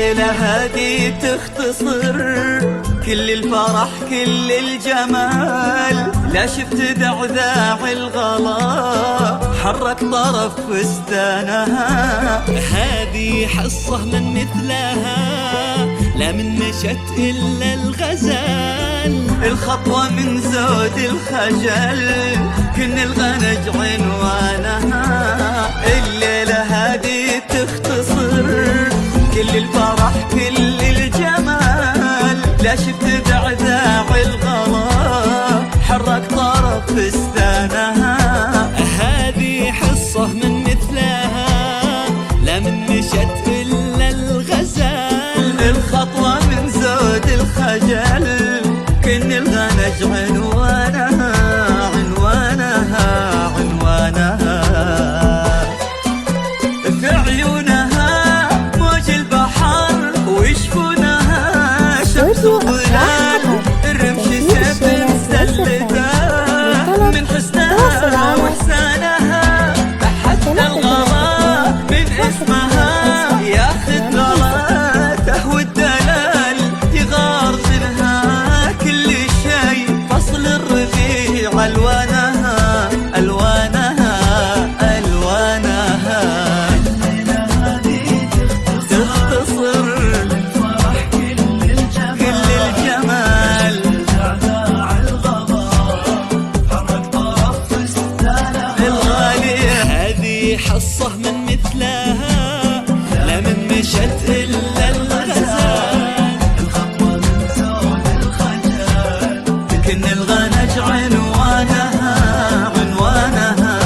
الليلة هذه تختصر كل الفرح كل الجمال، لا شفت دعذاع الغلا حرك طرف فستانها. هذه حصة من مثلها لا من نشت إلا الغزال، الخطوة من زود الخجل كن الغنج عنوانها. الليلة هذه تختصر كل الفرح كل الجمال، لا شفت دعذاع الغلا حرك طرف فستانها. هذه حصة من مثلها لا من نشت إلا الغزال، الخطوة من زود الخجل كن الغنج عنوانها عنوانها عنوانها. في عيونها موج البحر ويشفونها شمس وظلال، الرمش سيف مسلته من حسنها واحسانها. حتى الغلا من اسمها ياخذ غلاته والدلال، يغار منها كل شيء فصل الربيع الوانها الوانها الوانها. تختصر كل الجمال الغالية. هذه حصة من مثلها لا من نشت إلا الغزال، الخطوة من زود الخجل كن الغنج عنوانها عنوانها.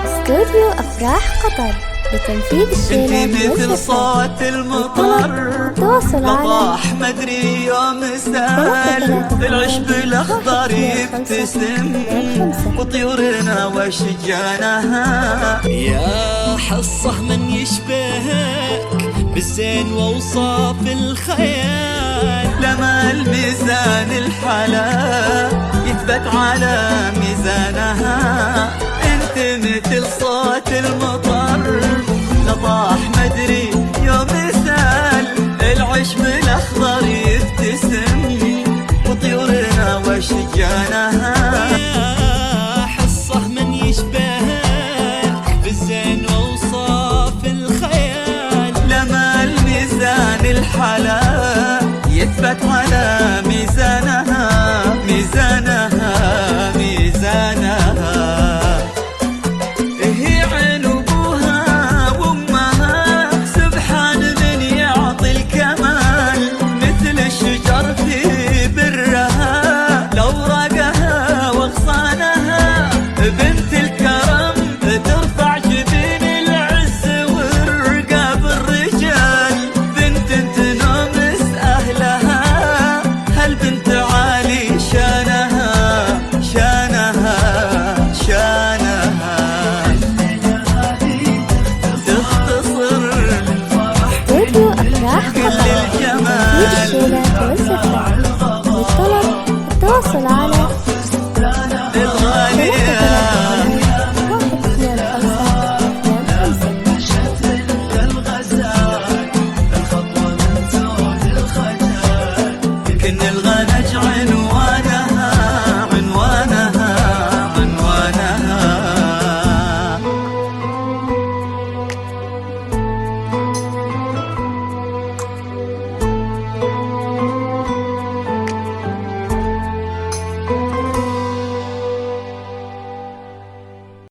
استوديو أفراح قطر لتنفيذ الشيلات انتي مثل صوت المطر لطاح مدري يوم سال، العشب الاخضر يبتسم وطيورنا واشجانها. يا حصة من يشبهك بالزين وأوصاف الخيال، لما الميزان الحلا يثبت على ميزانها. انت مثل صوت المطر لطاح مدري يوم سال، العشب الاخضر يبتسم وطيورنا واشجانها. يا حصة من يشبهك بالزين وأوصاف الخيال، لما الميزان الحلا